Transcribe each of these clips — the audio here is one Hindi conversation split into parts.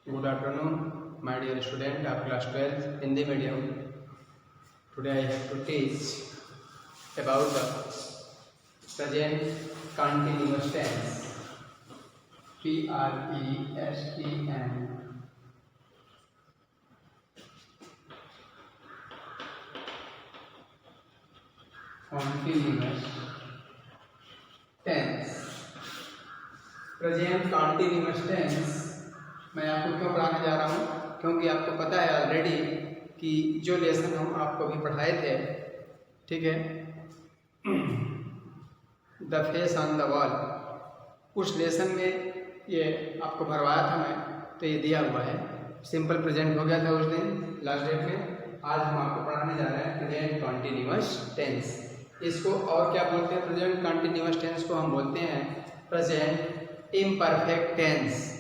Good afternoon, my dear student of class 12 Hindi medium. Today I have to teach about the present continuous tense. PRESENT. Continuous tense. Present continuous tense मैं आपको क्यों पढ़ाने जा रहा हूँ, क्योंकि आपको पता है ऑलरेडी कि जो लेसन हम आपको अभी पढ़ाए थे, ठीक है, the face on the wall, उस लेसन में ये आपको भरवाया था मैं, तो ये दिया हुआ है। सिंपल प्रेजेंट हो गया था उस दिन लास्ट डेट में। आज हम आपको पढ़ाने जा रहे हैं प्रेजेंट कॉन्टिन्यूअस टेंस। इसको और क्या बोलते हैं? प्रेजेंट कॉन्टिन्यूअस टेंस को हम बोलते हैं present imperfect tense.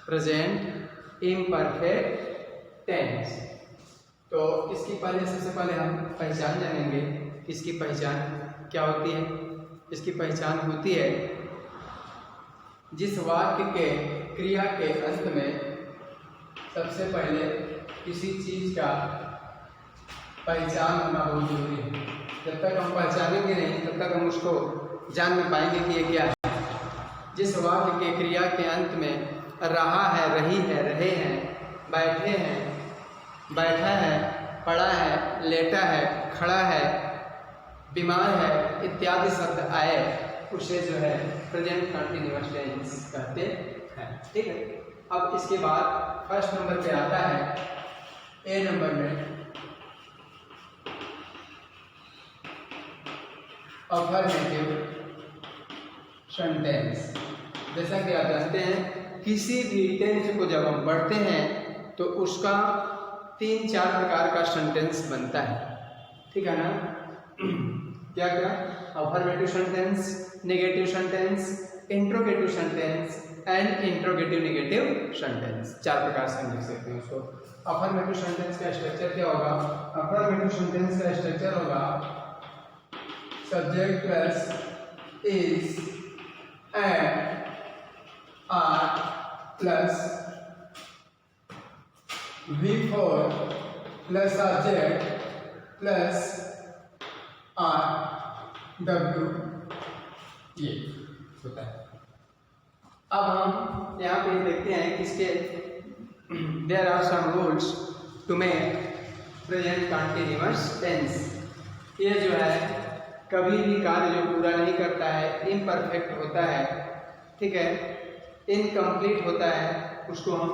Present imperfect tense. तो इसकी पहले सबसे पहले हम पहचान जानेंगे। इसकी पहचान क्या होती है? इसकी पहचान होती है जिस वाक्य के क्रिया के अंत में सबसे पहले किसी चीज का पहचान होना बहुत जरूरी है। जब तक हम पहचानेंगे नहीं तब तक हम उसको जान नहीं पाएंगे कि ये क्या है। जिस वाक्य के क्रिया के अंत में रहा है, रही है, रहे हैं, बैठे हैं, बैठा है, पड़ा है, लेटा है, खड़ा है, बीमार है इत्यादि शब्द आए, उसे जो है प्रेजेंट कंटिन्यूअस टेंस कहते हैं। ठीक है। अब इसके बाद फर्स्ट नंबर पे आता है ए नंबर में अफर्मेटिव सेंटेंस। जैसा कि आप जानते हैं किसी भी टेंस को जब हम पढ़ते हैं तो उसका 3-4 प्रकार का सेंटेंस बनता है। ठीक है ना? क्या क्या? Affirmative sentence, negative sentence, interrogative sentence and interrogative negative sentence. 4 प्रकार से हम लिख सकते हैं उसको। अफर्मेटिव सेंटेंस का स्ट्रक्चर क्या होगा? अफर्मेटिव सेंटेंस का स्ट्रक्चर होगा subject plus is and are plus V4 plus object plus R W, ये होता है। अब हम यहाँ पे देखते हैं कि इसके there are some rules to make present continuous tense. ये जो है कभी भी कार्य जो पूरा नहीं करता है, इम्परफेक्ट होता है, ठीक है, इनकम्प्लीट होता है, उसको हम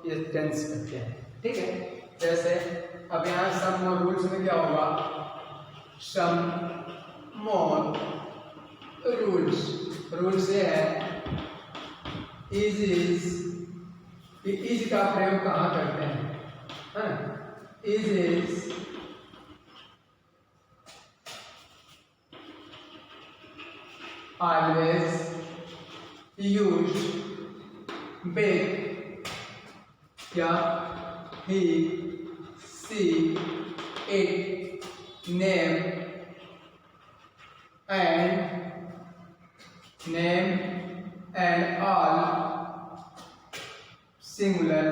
ये टेंस कहते हैं। ठीक है। जैसे अब यहाँ सम मोर रूल्स में क्या होगा? सम मोर रूल्स। रूल्स ये है इज का प्रयोग कहाँ करते हैं? इज always used with या he, she, it, name and all singular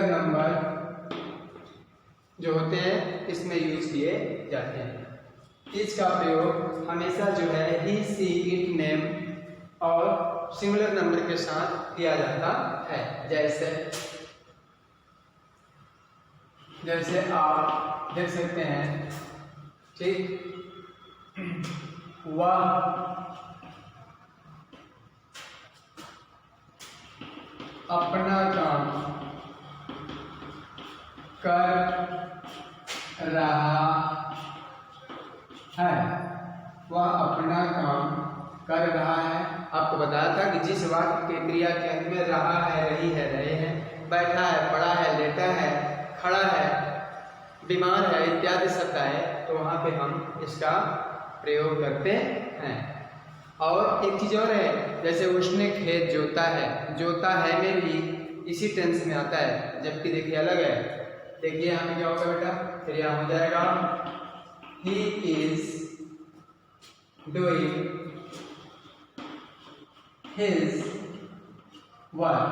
number जो होते हैं इसमें यूज किए जाते हैं। इज का प्रयोग हमेशा जो है ही, सी, इट, नेम और सिंगुलर नंबर के साथ किया जाता है। जैसे आप देख सकते हैं, ठीक, वह अपना काम कर रहा है। वह अपना काम कर रहा है। आपको बताया था कि जिस वाक्य के क्रिया के अंत में रहा है, रही है, रहे हैं, बैठा है, पड़ा है, लेटा है, खड़ा है, बीमार है इत्यादि शब्द आए तो वहाँ पे हम इसका प्रयोग करते हैं। और एक चीज और है, जैसे उसने खेत जोता है, जोता है में भी इसी टेंस में आता है, जबकि देखिए अलग है। देखिए हमें क्या होगा बेटा? फिर यहाँ हो जाएगा he is doing his work.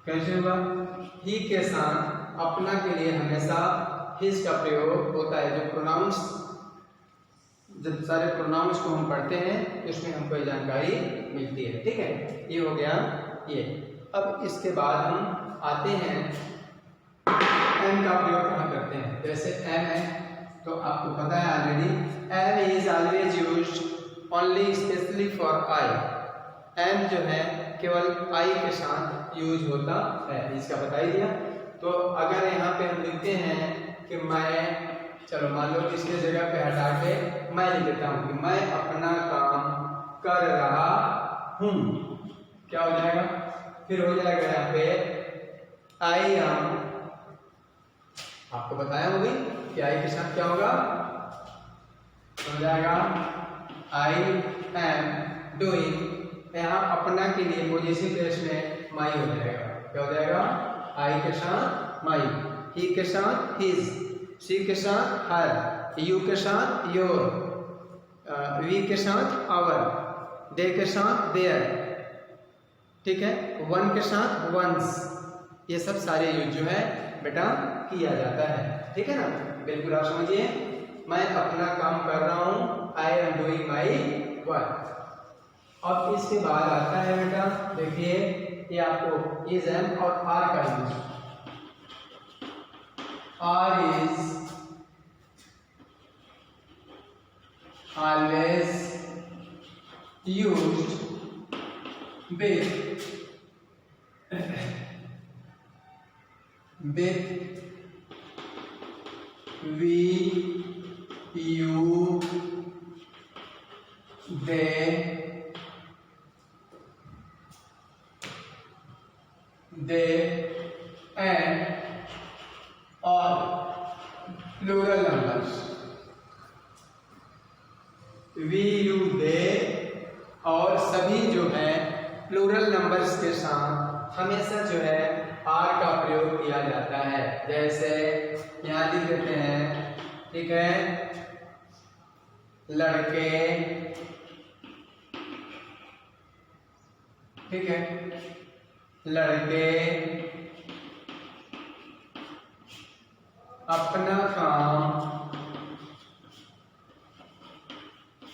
कैसे होगा? ही के साथ अपना के लिए हमेशा हिज का प्रयोग होता है। जो प्रोनाउंस, जब सारे प्रोनाउंस को हम पढ़ते हैं इसमें हमको ये जानकारी मिलती है। ठीक है, ये हो गया ये। अब इसके बाद हम आते हैं एम का प्रयोग कहाँ करते हैं। जैसे एम है तो आपको पता है already, am is always used only specially for I. Am जो है केवल आई के साथ यूज होता है, इसका बता ही दिया। तो अगर यहाँ पे हम लिखते हैं कि मैं, चलो मान लो इसके जगह पे हटा के मैं लिख देता हूँ कि मैं अपना काम कर रहा हूँ, क्या हो जाएगा? फिर हो जाएगा यहाँ पे आई एम। आपको बताया होगी कि आई के साथ क्या होगा, हो जाएगा आई एम डूइंग। यहाँ अपना के लिए पॉजिटिव केस में माई हो जाएगा। क्या हो जाएगा? आई के साथ माई, ही के साथ हिज, शी के साथ हर, यू के साथ योर, वी के साथ आवर, दे के साथ देयर। ठीक है, वन के साथ वंस। ये सब सारे यूज जो है बेटा किया जाता है। ठीक है ना, बिल्कुल आप समझिए। मैं अपना काम कर रहा हूँ, I am doing my work. अब इसके बाद आता है बेटा, देखिए ये आपको इज एम और आर का use. Are is always used with we, you, they and all plural numbers। we, you, they और सभी जो है प्लूरल नंबर्स के साथ हमेशा जो है आर का प्रयोग किया जाता है। जैसे यहाँ लिख देते हैं, ठीक है, लड़के, ठीक है, लड़के अपना काम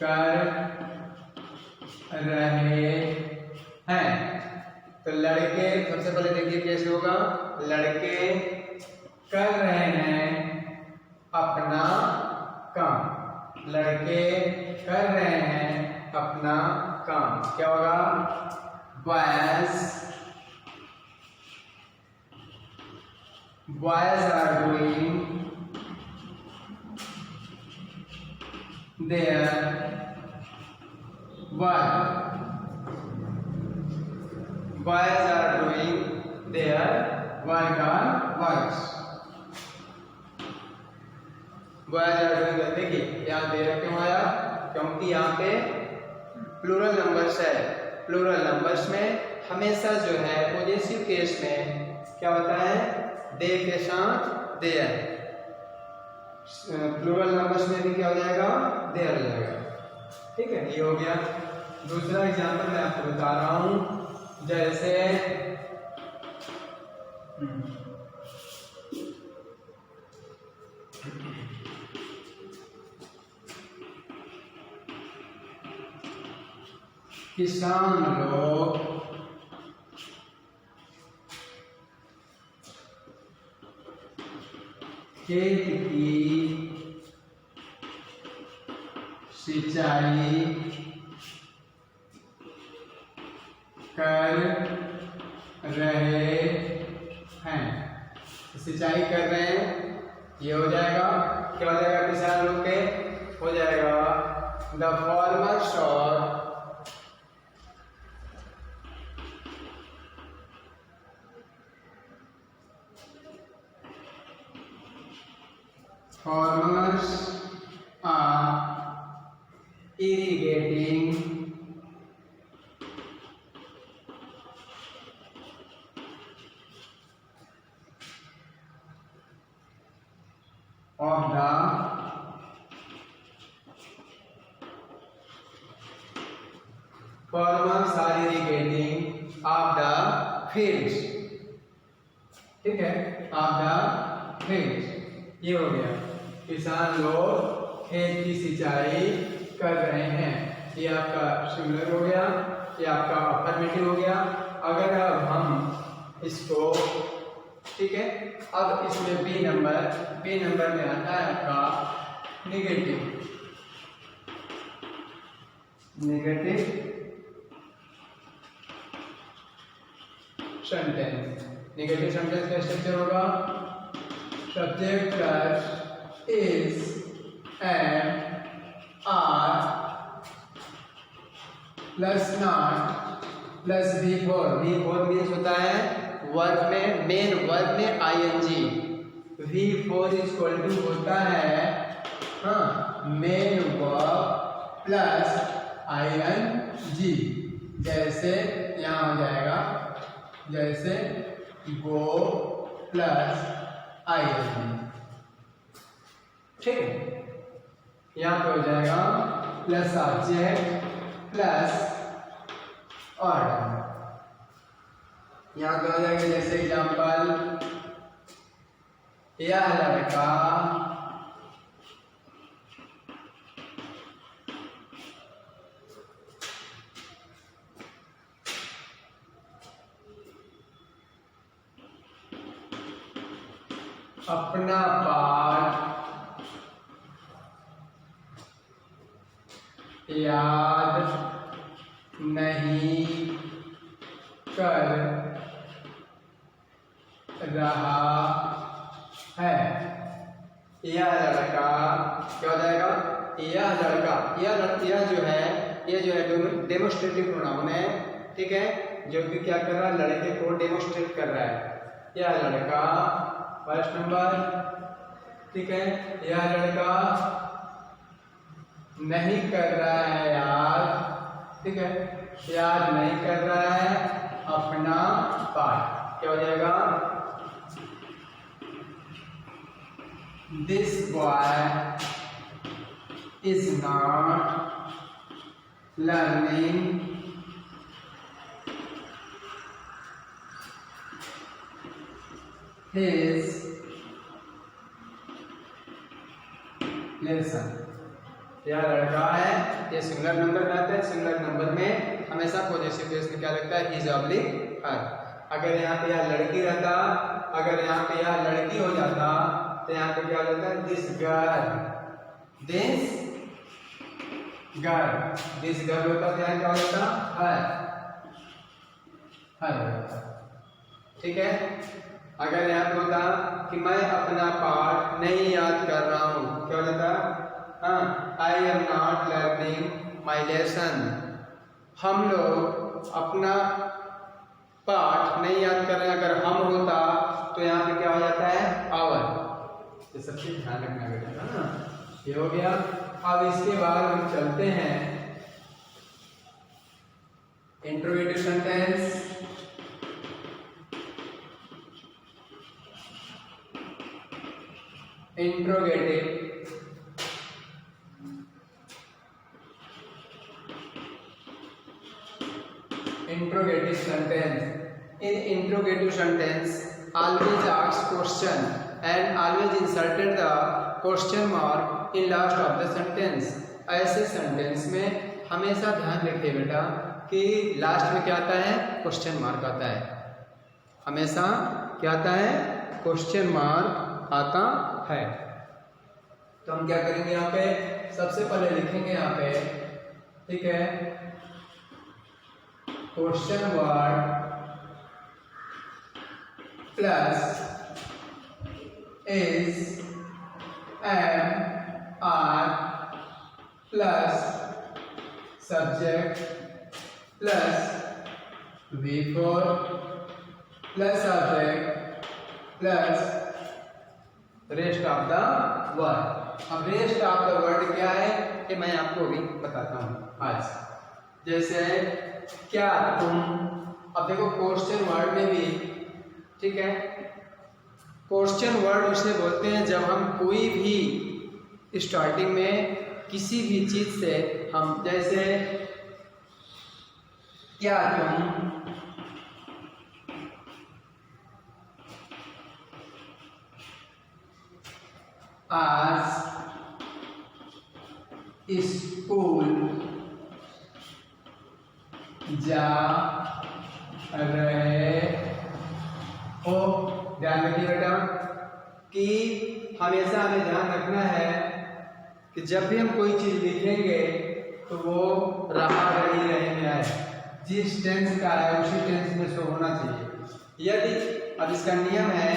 कर रहे हैं। तो लड़के, सबसे पहले देखिए कैसे होगा, लड़के कर रहे हैं अपना काम। लड़के कर रहे हैं अपना काम, क्या होगा? boys are doing their work। boys are doing their work or works। boys are doing their, देखिए यहाँ दे रखे क्यों आया? क्योंकि यहाँ पे प्लूरल नंबर्स है। प्लूरल नंबर्स में हमेशा जो है पॉजिटिव केस में क्या होता है? दे के साथ देयर। प्लूरल नंबर्स में भी क्या हो जाएगा? देयर हो जाएगा। ठीक है, ये हो गया। दूसरा एग्जांपल मैं आपको बता रहा हूं, जैसे किसान लोग खेत की सिंचाई कर रहे हैं। सिंचाई कर रहे हैं, ये हो जाएगा, क्या हो जाएगा? किसान लोग के हो जाएगा द फार्मर्स और farmers are irrigating of the farmers are irrigating of the fields, ठीक है, of the fields, ये हो गया, किसान लोग खेत की सिंचाई कर रहे हैं, ये आपका सिंगुलर हो गया, ये आपका अफर्मेटिव हो गया। अगर अब हम इसको, ठीक है, अब इसमें बी नंबर में आता है आपका नेगेटिव सेंटेंस। नेगेटिव सेंटेंस का स्ट्रक्चर होगा subject plus is and are plus not plus V4 means होता है वर्ब में, मेन वर्ब में आईएनजी। V4 इक्वल टू होता है मेन वर्ब प्लस आईएनजी। जैसे यहाँ हो जाएगा, जैसे गो प्लस आईएनजी, ठीक है, यहाँ पे हो जाएगा प्लस ऑब्जेक्ट प्लस ऑर्डर। यहाँ पे हो जाएगा जैसे एग्जाम्पल, यह लड़का अपना पाठ याद नहीं कर रहा है। यह लड़का क्या हो जाएगा, यह लड़का, यह जो है डेमोस्ट्रेटिव प्रोनाउन है, ठीक है, जो कि क्या कर रहा है, लड़के को डेमोस्ट्रेट कर रहा है। यह लड़का फर्स्ट नंबर, ठीक है, यह लड़का नहीं कर रहा है याद, ठीक है, याद नहीं कर रहा है अपना पाठ। क्या हो जाएगा, this boy is not learning his lesson। यह लड़का है, ये सिंगुलर नंबर में आता है, सिंगुलर नंबर में हमेशा पॉजिटिव केस में क्या लगता है, हिज ऑब्लिक हर। अगर यहाँ पे यह लड़की रहता, अगर यहाँ पे यह लड़की हो जाता तो यहाँ पे क्या लगता है, दिस गर्ल होता तो यहाँ क्या होता, हर होता, ठीक है। अगर यहाँ पे होता कि मैं अपना पाठ नहीं याद कर रहा हूँ, क्या हो जाता, I am not learning my lesson. हम लोग अपना पाठ नहीं याद कर रहे हैं, अगर हम होता तो यहाँ पे क्या हो जाता है, आवर। ये सबसे ध्यान रखना बेटा ना, ये हो गया। अब इसके बाद हम चलते हैं interrogative sentence. Interrogative sentence. In interrogative sentence, always ask question and always inserted the question mark in last of the sentence. ऐसे सेंटेंस में हमेशा ध्यान रखिए बेटा कि लास्ट में क्या आता है, क्वेश्चन मार्क आता है। हमेशा क्या आता है, क्वेश्चन मार्क आता है। तो हम क्या करेंगे, यहाँ पे सबसे पहले लिखेंगे यहाँ पे, ठीक है, question word plus is am are plus subject plus V4 plus object plus rest of the word. अब रेस्ट ऑफ द वर्ड क्या है, ये मैं आपको भी बताता हूँ आज। जैसे क्या तुम, अब देखो क्वेश्चन वर्ड में भी, ठीक है, क्वेश्चन वर्ड उसे बोलते हैं जब हम कोई भी स्टार्टिंग में किसी भी चीज से हम, जैसे क्या तुम आज स्कूल जा रहे हो? ध्यान रखिए बेटा कि हमेशा हमें ध्यान रखना है कि जब भी हम कोई चीज लिखेंगे तो वो रहा रही रहे में आए, जिस टेंस का है उसी टेंस में शो होना चाहिए। यदि अब इसका नियम है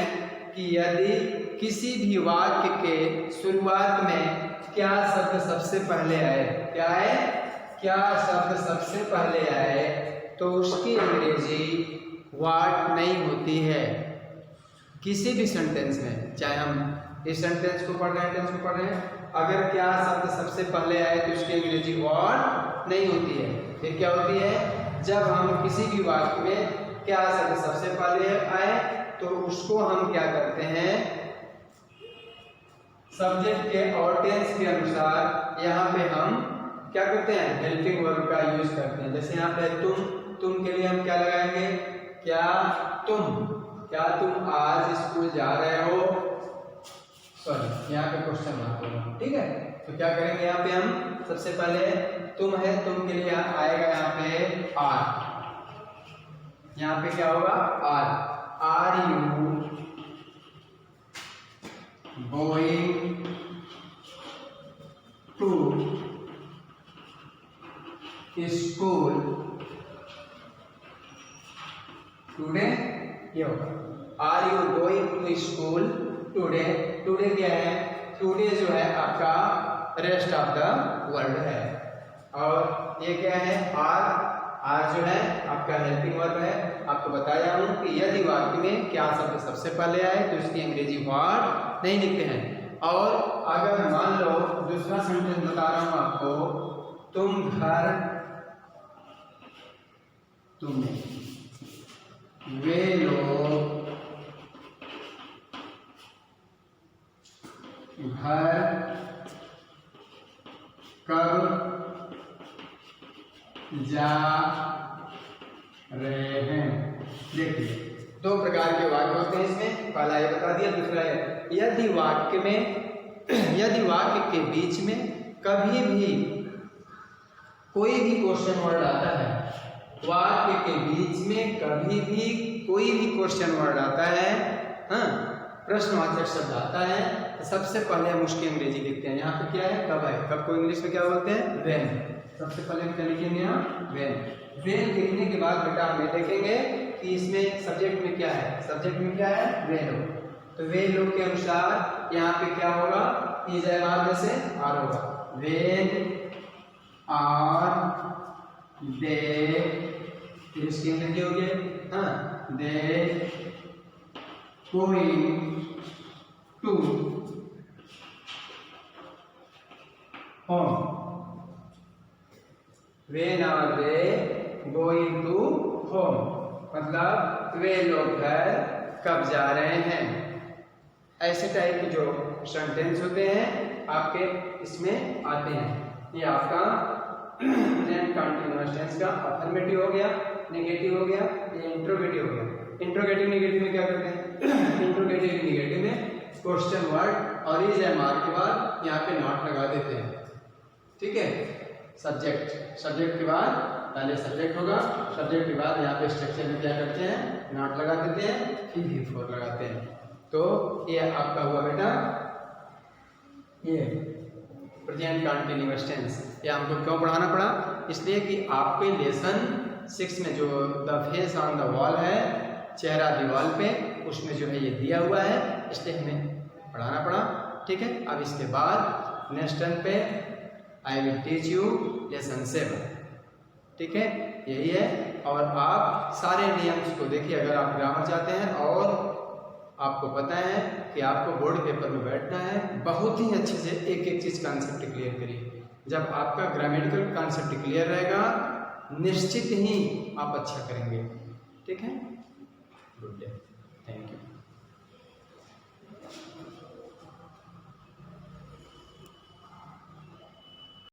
कि यदि किसी भी वाक्य के शुरुआत में क्या शब्द सबसे पहले आए, क्या है, क्या शब्द सबसे पहले आए, तो उसकी अंग्रेजी व्हाट नहीं होती है। किसी भी सेंटेंस में, चाहे हम इस सेंटेंस को पढ़ रहे हैं, टेंस को पढ़ रहे हैं, अगर क्या शब्द सबसे पहले आए तो उसकी अंग्रेजी व्हाट नहीं होती है। फिर क्या होती है, जब हम किसी भी वाक्य में क्या शब्द सबसे पहले आए तो उसको हम क्या करते हैं, सब्जेक्ट के और टेंस के अनुसार यहाँ पे हम क्या करते हैं, हेल्पिंग वर्ब का यूज करते हैं। जैसे यहाँ पे तुम के लिए हम क्या लगाएंगे, क्या तुम आज स्कूल जा रहे हो, सॉरी यहाँ पे क्वेश्चन मार्क होगा, ठीक है। तो क्या करेंगे, यहाँ पे हम सबसे पहले तुम है, तुम के लिए आएगा यहाँ पे आर, यहाँ पे क्या होगा are you going to school today, ये होगा are you going to school today. Today क्या है, टुडे जो है आपका रेस्ट ऑफ द वर्ल्ड है, और ये क्या है आर जो है आपका हेल्पिंग वर्ब है। आपको बताया हूं कि यदि वाक्य में क्या शब्द सबसे पहले आए तो इसकी अंग्रेजी व्हाट नहीं लिखते हैं। और अगर मान लो दूसरा सेंटेंस बता रहा हूं आपको, तुम घर तुम्हें, वे लोग घर कब जा रहे हैं। देखिए दो प्रकार के वाक्य होते हैं इसमें, पहला ये बता दिया, दूसरा है यदि वाक्य के बीच में कभी भी कोई भी क्वेश्चन वर्ड आता है, वाक्य के बीच में कभी भी कोई भी क्वेश्चन वर्ड आता है, हाँ, प्रश्नवाचक शब्द आता है, तो सबसे पहले हम उसकी अंग्रेजी लिखते हैं। यहाँ पे क्या है, कब है, कब को इंग्लिश में क्या बोलते हैं, व्हेन। सबसे पहले हम क्या लिखेंगे यहाँ, व्हेन लिखने के बाद बेटा हमें देखेंगे कि इसमें सब्जेक्ट में क्या है, सब्जेक्ट में क्या है, वे लोग। तो वे लोग के अनुसार यहाँ पे क्या होगा, इज आर में से आर होगा, व्हेन आर दे, फिर इसकी अंग्रेजी हो गई, हाँ, they going to home, when are they going to home, मतलब वे लोग घर कब जा रहे हैं। ऐसे टाइप के जो सेंटेंस होते हैं आपके इसमें आते हैं। ये आपका प्रेजेंट कंटीन्यूअस टेंस का अफर्मेटिव हो गया, नेगेटिव हो गया, ये इंट्रोगेटिव हो गया। इंट्रोगेटिव नेगेटिव में क्या करते हैं, इंट्रोगेटिव नेगेटिव में क्वेश्चन वर्ड और इज एम आर के बाद यहाँ पे नॉट लगा देते हैं, ठीक है। सब्जेक्ट के बाद पहले सब्जेक्ट होगा, सब्जेक्ट के बाद यहाँ पे स्ट्रक्चर में क्या करते हैं, नॉट लगा देते हैं, फिर बिफोर लगाते हैं। तो ये आपका हुआ बेटा ये प्रेजेंट कंटीन्यूअस टेंस। ये हमको क्यों पढ़ाना पड़ा, इसलिए कि आपके लेसन 6 में जो the face on the wall है, चेहरा दीवार पे, उसमें जो है ये दिया हुआ है, इसलिए हमें पढ़ाना पड़ा, ठीक है। अब इसके बाद नेक्स्ट टर्न पे I will teach you lesson 7, ठीक है, यही है। और आप सारे नियम्स को देखिए, अगर आप ग्रामर चाहते हैं और आपको पता है कि आपको बोर्ड पेपर में बैठना है, बहुत ही अच्छे से एक एक चीज़ कॉन्सेप्ट क्लियर करिए। जब आपका ग्रामेटिकल कॉन्सेप्ट क्लियर रहेगा, निश्चित ही आप अच्छा करेंगे, ठीक है। Good day, thank you.